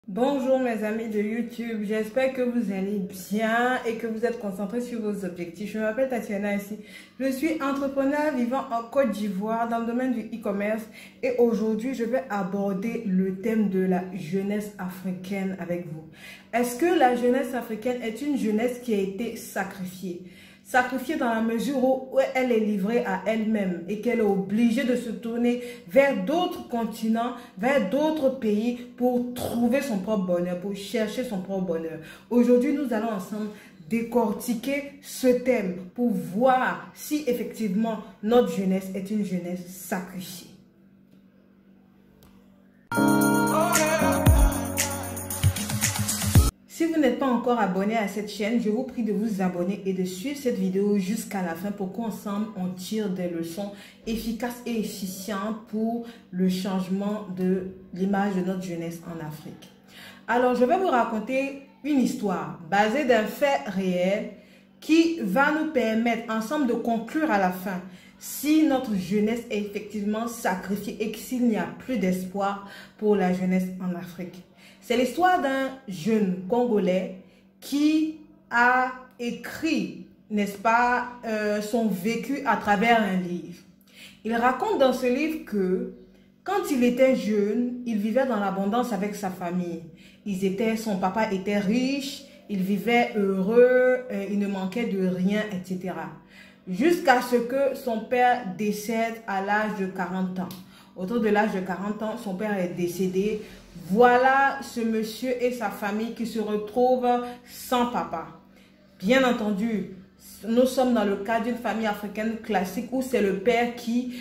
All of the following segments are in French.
Bonjour mes amis de YouTube, j'espère que vous allez bien et que vous êtes concentrés sur vos objectifs. Je m'appelle Tatiana ici, je suis entrepreneur vivant en Côte d'Ivoire dans le domaine du e-commerce et aujourd'hui je vais aborder le thème de la jeunesse africaine avec vous. Est-ce que la jeunesse africaine est une jeunesse qui a été sacrifiée? Sacrifiée dans la mesure où elle est livrée à elle-même et qu'elle est obligée de se tourner vers d'autres continents, vers d'autres pays pour trouver son propre bonheur, pour chercher son propre bonheur. Aujourd'hui, nous allons ensemble décortiquer ce thème pour voir si effectivement notre jeunesse est une jeunesse sacrifiée. Si vous n'êtes pas encore abonné à cette chaîne, je vous prie de vous abonner et de suivre cette vidéo jusqu'à la fin pour qu'ensemble on tire des leçons efficaces et efficientes pour le changement de l'image de notre jeunesse en Afrique. Alors, je vais vous raconter une histoire basée d'un fait réel qui va nous permettre ensemble de conclure à la fin si notre jeunesse est effectivement sacrifiée et s'il n'y a plus d'espoir pour la jeunesse en Afrique. C'est l'histoire d'un jeune Congolais qui a écrit, n'est-ce pas, son vécu à travers un livre. Il raconte dans ce livre que quand il était jeune, il vivait dans l'abondance avec sa famille. Son papa était riche, il vivait heureux, il ne manquait de rien, etc. Jusqu'à ce que son père décède à l'âge de 40 ans. Autour de l'âge de 40 ans, son père est décédé. Voilà ce monsieur et sa famille qui se retrouvent sans papa. Bien entendu, nous sommes dans le cas d'une famille africaine classique où c'est le père qui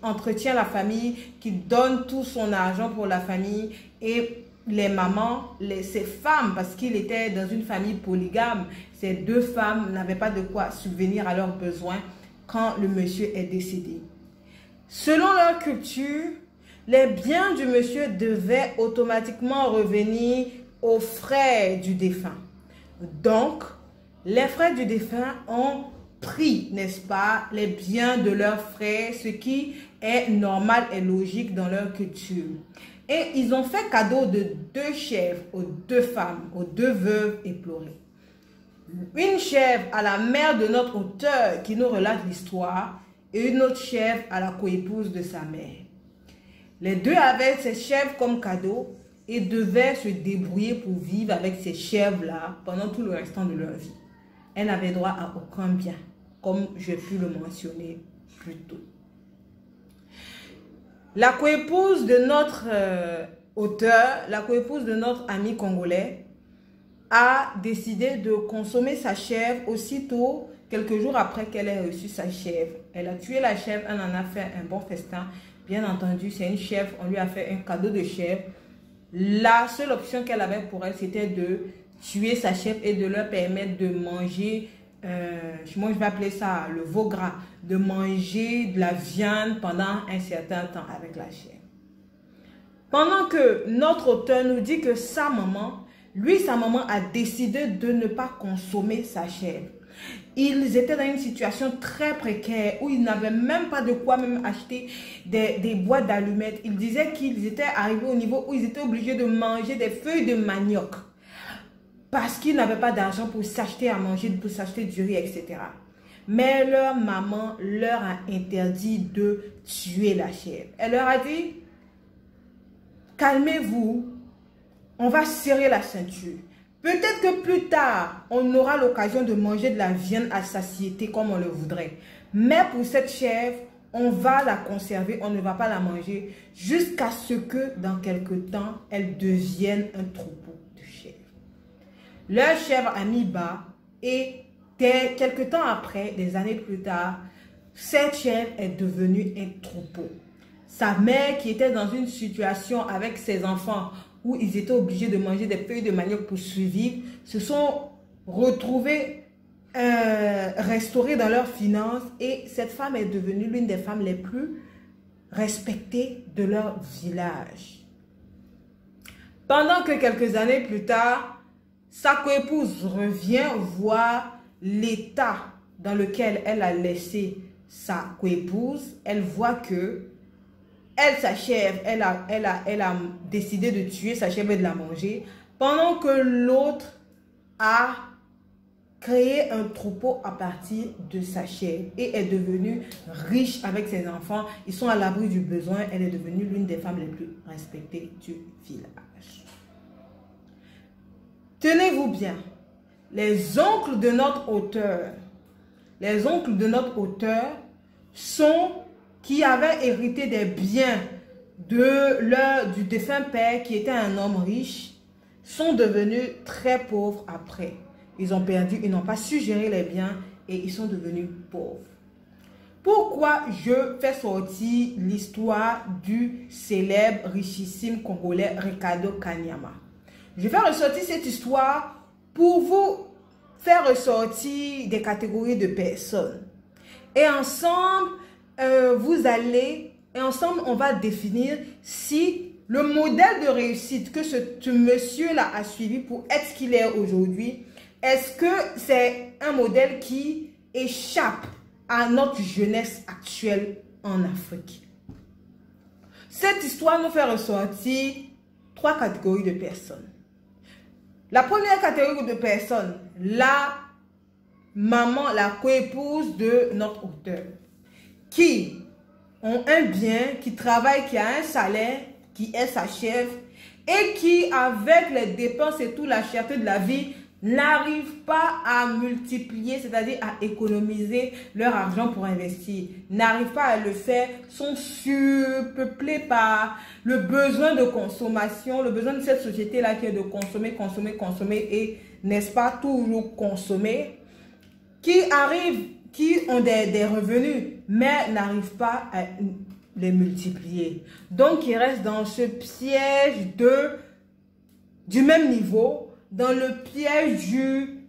entretient la famille, qui donne tout son argent pour la famille et les mamans, ces femmes, parce qu'il était dans une famille polygame, ces deux femmes n'avaient pas de quoi subvenir à leurs besoins quand le monsieur est décédé. Selon leur culture, les biens du monsieur devaient automatiquement revenir aux frères du défunt. Donc, les frères du défunt ont pris, n'est-ce pas, les biens de leurs frères, ce qui est normal et logique dans leur culture. Et ils ont fait cadeau de 2 chèvres aux 2 femmes, aux 2 veuves éplorées. Une chèvre à la mère de notre auteur qui nous relate l'histoire et une autre chèvre à la coépouse de sa mère. Les deux avaient ces chèvres comme cadeau et devaient se débrouiller pour vivre avec ces chèvres-là pendant tout le restant de leur vie. Elles n'avaient droit à aucun bien, comme j'ai pu le mentionner plus tôt. La coépouse de notre auteur, la coépouse de notre ami congolais, a décidé de consommer sa chèvre aussitôt, quelques jours après qu'elle ait reçu sa chèvre. Elle a tué la chèvre, elle en a fait un bon festin. Bien entendu, c'est une chèvre, on lui a fait un cadeau de chèvre. La seule option qu'elle avait pour elle, c'était de tuer sa chèvre et de leur permettre de manger, moi je vais appeler ça le veau gras, de manger de la viande pendant un certain temps avec la chèvre. Pendant que notre auteur nous dit que sa maman a décidé de ne pas consommer sa chèvre. Ils étaient dans une situation très précaire où ils n'avaient même pas de quoi même acheter des boîtes d'allumettes. Ils disaient qu'ils étaient arrivés au niveau où ils étaient obligés de manger des feuilles de manioc parce qu'ils n'avaient pas d'argent pour s'acheter à manger, pour s'acheter du riz, etc. Mais leur maman leur a interdit de tuer la chèvre. Elle leur a dit, calmez-vous, on va serrer la ceinture. Peut-être que plus tard, on aura l'occasion de manger de la viande à satiété comme on le voudrait. Mais pour cette chèvre, on va la conserver, on ne va pas la manger jusqu'à ce que dans quelque temps, elle devienne un troupeau de chèvres. Leur chèvre a mis bas et quelque temps après, des années plus tard, cette chèvre est devenue un troupeau. Sa mère qui était dans une situation avec ses enfants où ils étaient obligés de manger des feuilles de manioc pour survivre, se sont retrouvés restaurés dans leurs finances et cette femme est devenue l'une des femmes les plus respectées de leur village. Pendant que quelques années plus tard, sa coépouse revient voir l'état dans lequel elle a laissé sa coépouse. Elle voit que elle, sa chèvre, elle a décidé de tuer sa chèvre et de la manger, pendant que l'autre a créé un troupeau à partir de sa chèvre et est devenue riche avec ses enfants. Ils sont à l'abri du besoin. Elle est devenue l'une des femmes les plus respectées du village. Tenez-vous bien, les oncles de notre auteur, sont qui avaient hérité des biens du défunt père qui était un homme riche, sont devenus très pauvres après. Ils ont perdu, ils n'ont pas su gérer les biens et ils sont devenus pauvres. Pourquoi je fais sortir l'histoire du célèbre, richissime Congolais Ricardo Kanyama? Je vais ressortir cette histoire pour vous faire ressortir des catégories de personnes. Et ensemble, on va définir si le modèle de réussite que ce monsieur-là a suivi pour être ce qu'il est aujourd'hui, est-ce que c'est un modèle qui échappe à notre jeunesse actuelle en Afrique? Cette histoire nous fait ressortir 3 catégories de personnes. La première catégorie de personnes, la maman, la coépouse de notre auteur, qui ont un bien, qui travaille, qui a un salaire, qui est sa chef, et qui, avec les dépenses et tout, la cherté de la vie, n'arrivent pas à multiplier, c'est-à-dire à économiser leur argent pour investir, n'arrivent pas à le faire, sont surpeuplés par le besoin de consommation, le besoin de cette société-là qui est de consommer, consommer, consommer et, n'est-ce pas, toujours consommer, qui ont des revenus, mais n'arrivent pas à les multiplier. Donc, ils restent dans ce piège du même niveau, dans le piège du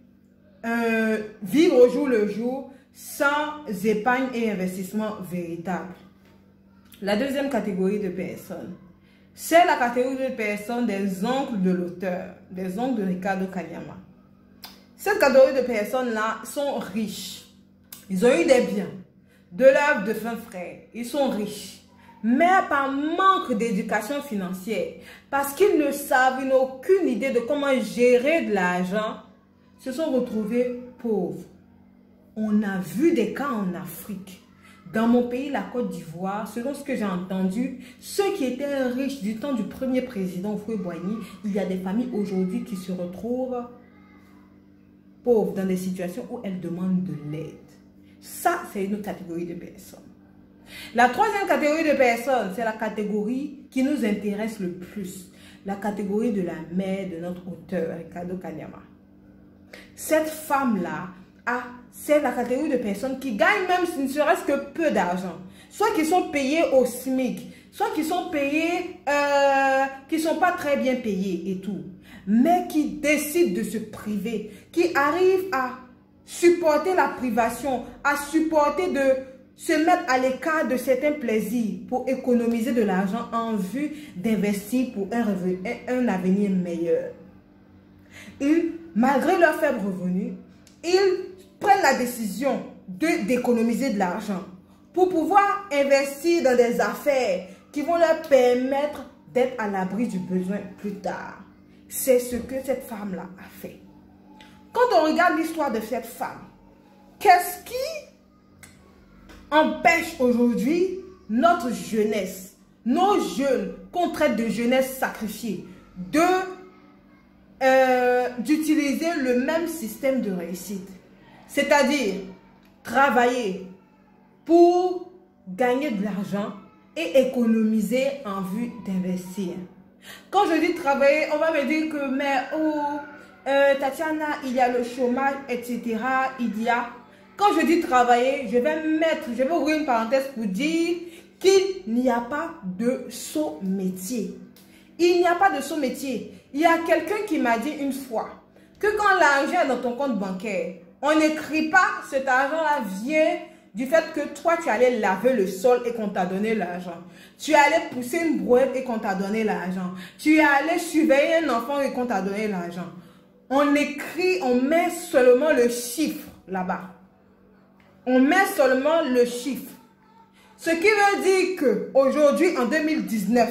vivre au jour le jour sans épargne et investissement véritable. La deuxième catégorie de personnes, c'est la catégorie de personnes des oncles de l'auteur, des oncles de Ricardo Kanyama. Cette catégorie de personnes-là sont riches. Ils ont eu des biens, de l'œuvre de fin frère. Ils sont riches. Mais par manque d'éducation financière, parce qu'ils ne savent, ils n'ont aucune idée de comment gérer de l'argent, se sont retrouvés pauvres. On a vu des cas en Afrique. Dans mon pays, la Côte d'Ivoire, selon ce que j'ai entendu, ceux qui étaient riches du temps du premier président Houphouët-Boigny, il y a des familles aujourd'hui qui se retrouvent pauvres dans des situations où elles demandent de l'aide. Ça, c'est une autre catégorie de personnes. La troisième catégorie de personnes, c'est la catégorie qui nous intéresse le plus. La catégorie de la mère de notre auteur, Ricardo Kanyama. Cette femme-là, c'est la catégorie de personnes qui gagnent même ne serait-ce que peu d'argent. Soit qui sont payés au SMIC, soit qui sont payés, qui ne sont pas très bien payés et tout. Mais qui décident de se priver, qui arrivent à supporter la privation, à supporter de se mettre à l'écart de certains plaisirs pour économiser de l'argent en vue d'investir pour un avenir meilleur. Et malgré leur faible revenu, ils prennent la décision d'économiser de l'argent pour pouvoir investir dans des affaires qui vont leur permettre d'être à l'abri du besoin plus tard. C'est ce que cette femme-là a fait. Quand on regarde l'histoire de cette femme, qu'est-ce qui empêche aujourd'hui notre jeunesse, nos jeunes qu'on traite de jeunesse sacrifiée, d'utiliser le même système de réussite? C'est-à-dire travailler pour gagner de l'argent et économiser en vue d'investir. Quand je dis travailler, on va me dire que Tatiana, il y a le chômage, etc. Quand je dis travailler, je vais ouvrir une parenthèse pour dire qu'il n'y a pas de saut métier. Il n'y a pas de saut métier. Il y a quelqu'un qui m'a dit une fois que quand l'argent est dans ton compte bancaire, on n'écrit pas cet argent-là vient du fait que toi, tu allais laver le sol et qu'on t'a donné l'argent. Tu allais pousser une brouette et qu'on t'a donné l'argent. Tu allais surveiller un enfant et qu'on t'a donné l'argent. On écrit, on met seulement le chiffre là-bas. On met seulement le chiffre. Ce qui veut dire qu'aujourd'hui, en 2019,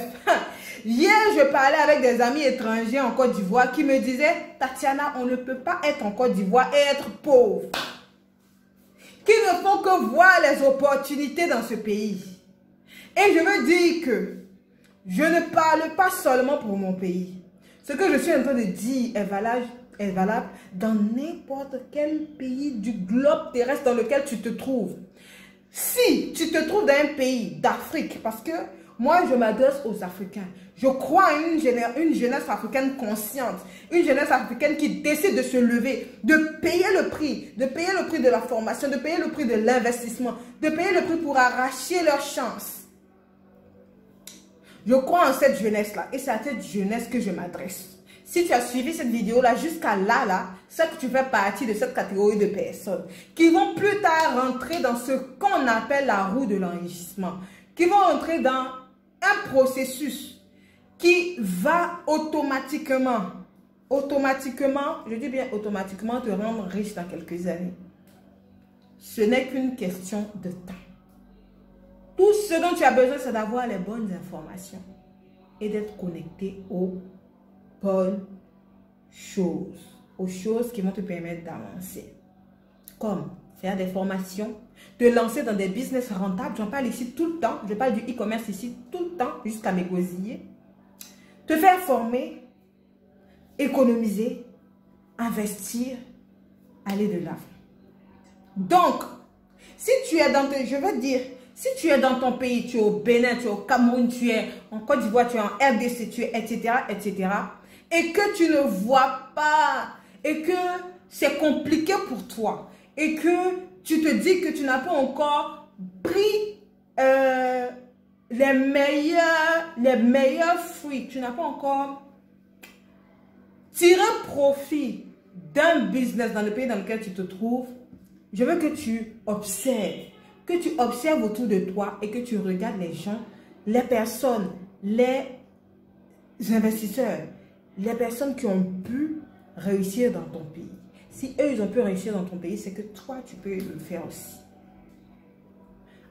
hier, je parlais avec des amis étrangers en Côte d'Ivoire qui me disaient, Tatiana, on ne peut pas être en Côte d'Ivoire et être pauvre. Qui ne font que voir les opportunités dans ce pays. Et je veux dire que je ne parle pas seulement pour mon pays. Ce que je suis en train de dire est valable dans n'importe quel pays du globe terrestre dans lequel tu te trouves. Si tu te trouves dans un pays d'Afrique, parce que moi je m'adresse aux Africains, je crois à une jeunesse africaine consciente, une jeunesse africaine qui décide de se lever, de payer le prix de la formation, de payer le prix de l'investissement, de payer le prix pour arracher leur chance. Je crois en cette jeunesse-là et c'est à cette jeunesse que je m'adresse. Si tu as suivi cette vidéo-là jusqu'à là, c'est que tu fais partie de cette catégorie de personnes qui vont plus tard rentrer dans ce qu'on appelle la roue de l'enrichissement, qui vont entrer dans un processus qui va automatiquement, je dis bien automatiquement, te rendre riche dans quelques années. Ce n'est qu'une question de temps. Tout ce dont tu as besoin, c'est d'avoir les bonnes informations et d'être connecté aux bonnes choses, aux choses qui vont te permettre d'avancer. Comme faire des formations, te lancer dans des business rentables, j'en parle ici tout le temps, je parle du e-commerce ici tout le temps, jusqu'à m'égosiller. Te faire former, économiser, investir, aller de l'avant. Donc, si tu es dans je veux dire, si tu es dans ton pays, tu es au Bénin, tu es au Cameroun, tu es en Côte d'Ivoire, tu es en RDC, tu es etc., et que tu ne vois pas, et que c'est compliqué pour toi, et que tu te dis que tu n'as pas encore pris les meilleurs fruits, tu n'as pas encore tiré profit d'un business dans le pays dans lequel tu te trouves, je veux que tu observes autour de toi et que tu regardes les gens, les personnes, les investisseurs, les personnes qui ont pu réussir dans ton pays. Si eux, ils ont pu réussir dans ton pays, c'est que toi, tu peux le faire aussi.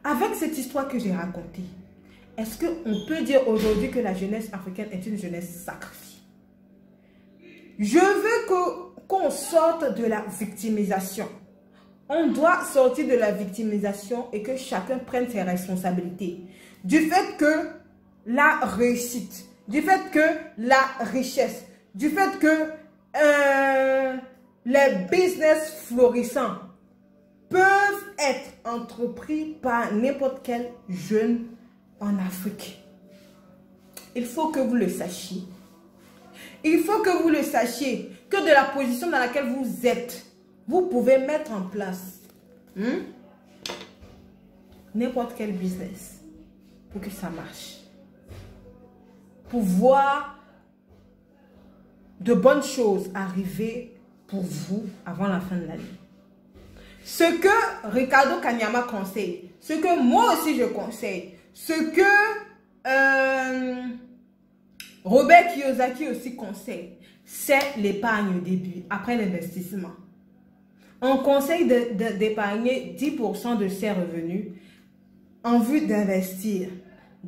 Avec cette histoire que j'ai racontée, est-ce qu'on peut dire aujourd'hui que la jeunesse africaine est une jeunesse sacrifiée? Je veux qu'on sorte de la victimisation. On doit sortir de la victimisation et que chacun prenne ses responsabilités. Du fait que la réussite, du fait que la richesse, du fait que les business florissants peuvent être entrepris par n'importe quel jeune en Afrique. Il faut que vous le sachiez. Il faut que vous le sachiez que de la position dans laquelle vous êtes, vous pouvez mettre en place n'importe quel business pour que ça marche. Pour voir de bonnes choses arriver pour vous avant la fin de l'année. Ce que Ricardo Kanyama conseille, ce que moi aussi je conseille, ce que Robert Kiyosaki aussi conseille, c'est l'épargne au début, après l'investissement. On conseille d'épargner 10% de ses revenus en vue d'investir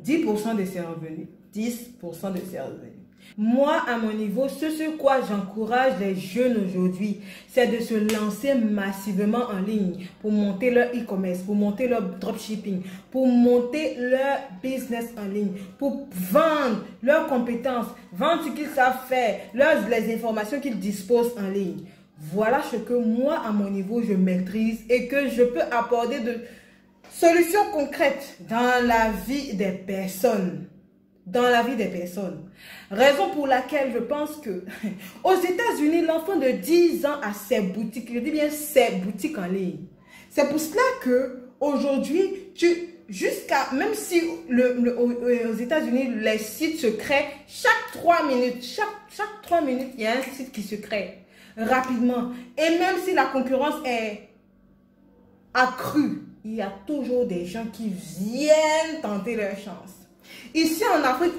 10% de ses revenus, 10% de ses revenus. Moi, à mon niveau, ce sur quoi j'encourage les jeunes aujourd'hui, c'est de se lancer massivement en ligne pour monter leur e-commerce, pour monter leur dropshipping, pour monter leur business en ligne, pour vendre leurs compétences, vendre ce qu'ils savent faire, les informations qu'ils disposent en ligne. Voilà ce que moi, à mon niveau, je maîtrise et que je peux apporter de solutions concrètes dans la vie des personnes. Raison pour laquelle je pense que aux États-Unis, l'enfant de 10 ans a ses boutiques, je dis bien ses boutiques en ligne. C'est pour cela que aujourd'hui, même si aux États-Unis, les sites se créent chaque 3 minutes, chaque 3 minutes, il y a un site qui se crée rapidement. Et même si la concurrence est accrue, il y a toujours des gens qui viennent tenter leur chance. Ici en Afrique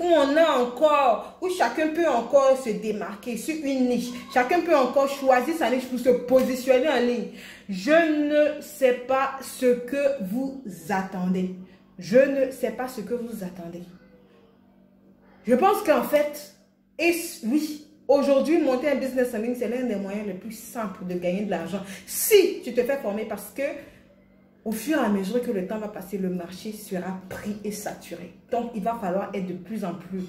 où chacun peut encore se démarquer sur une niche, chacun peut encore choisir sa niche pour se positionner en ligne. Je ne sais pas ce que vous attendez. Je ne sais pas ce que vous attendez. Je pense qu'en fait, et oui, aujourd'hui, monter un business en ligne, c'est l'un des moyens les plus simples de gagner de l'argent. Si tu te fais former, parce que au fur et à mesure que le temps va passer, le marché sera pris et saturé. Donc, il va falloir être de plus en plus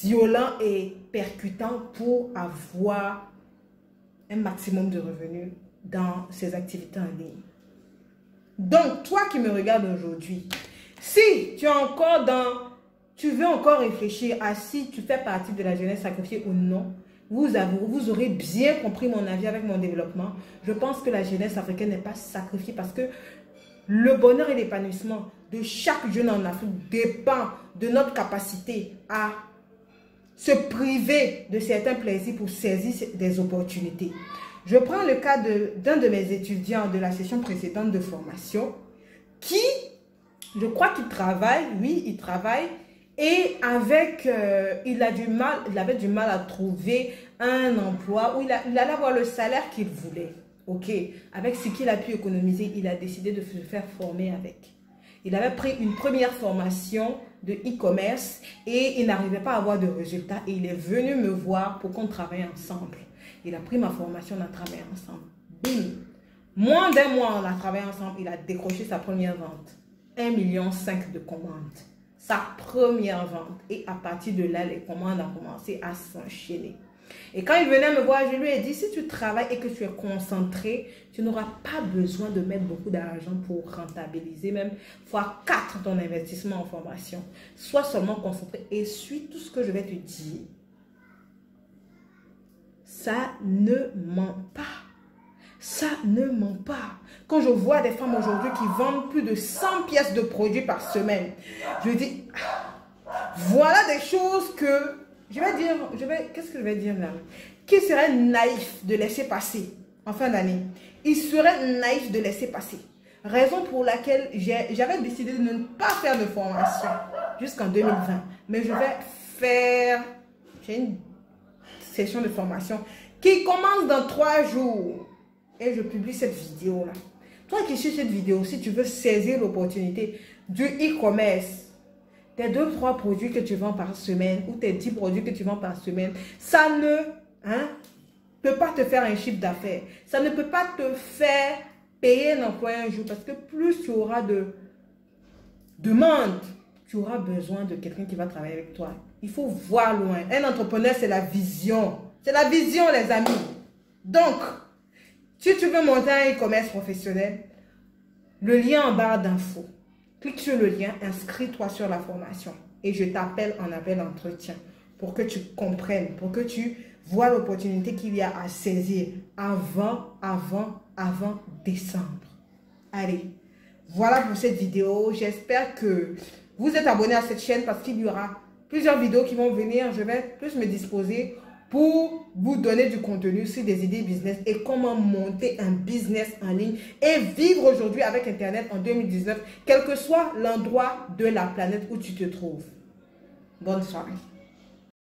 violent et percutant pour avoir un maximum de revenus dans ces activités en ligne. Donc, toi qui me regardes aujourd'hui, si tu es encore tu veux encore réfléchir à si tu fais partie de la jeunesse sacrifiée ou non, vous aurez bien compris mon avis avec mon développement. Je pense que la jeunesse africaine n'est pas sacrifiée parce que le bonheur et l'épanouissement de chaque jeune en Afrique dépend de notre capacité à se priver de certains plaisirs pour saisir des opportunités. Je prends le cas d'un de mes étudiants de la session précédente de formation qui, je crois qu'il travaille, oui, il travaille, et il avait du mal à trouver un emploi où il allait avoir le salaire qu'il voulait. Ok, avec ce qu'il a pu économiser, il a décidé de se faire former avec. Il avait pris une première formation de e-commerce et il n'arrivait pas à avoir de résultats. Et il est venu me voir pour qu'on travaille ensemble. Il a pris ma formation, on a travaillé ensemble. Bim! Moins d'un mois, on a travaillé ensemble. Il a décroché sa première vente. 1,5 million de commandes. Sa première vente. Et à partir de là, les commandes ont commencé à s'enchaîner. Et quand il venait me voir, je lui ai dit, si tu travailles et que tu es concentré, tu n'auras pas besoin de mettre beaucoup d'argent pour rentabiliser, même x4 ton investissement en formation. Sois seulement concentré et suis tout ce que je vais te dire. Ça ne ment pas. Ça ne ment pas. Quand je vois des femmes aujourd'hui qui vendent plus de 100 pièces de produits par semaine, je dis, voilà des choses que qu'est-ce que je vais dire là? Qui serait naïf de laisser passer en fin d'année? Il serait naïf de laisser passer. Raison pour laquelle j'avais décidé de ne pas faire de formation jusqu'en 2020. Mais je vais faire, j'ai une session de formation qui commence dans 3 jours. Et je publie cette vidéo là. Toi qui suis cette vidéo, si tu veux saisir l'opportunité du e-commerce, tes 2-3 produits que tu vends par semaine ou tes 10 produits que tu vends par semaine, ça ne peut pas te faire un chiffre d'affaires. Ça ne peut pas te faire payer un emploi un jour parce que plus tu auras de demandes, tu auras besoin de quelqu'un qui va travailler avec toi. Il faut voir loin. Un entrepreneur, c'est la vision. C'est la vision, les amis. Donc, si tu veux monter un e-commerce professionnel, le lien en barre d'infos. Clique sur le lien, inscris-toi sur la formation et je t'appelle en appel d'entretien pour que tu comprennes, pour que tu vois l'opportunité qu'il y a à saisir avant décembre. Allez, voilà pour cette vidéo. J'espère que vous êtes abonnés à cette chaîne parce qu'il y aura plusieurs vidéos qui vont venir. Je vais plus me disposer pour vous donner du contenu sur des idées business et comment monter un business en ligne et vivre aujourd'hui avec Internet en 2019, quel que soit l'endroit de la planète où tu te trouves. Bonne soirée.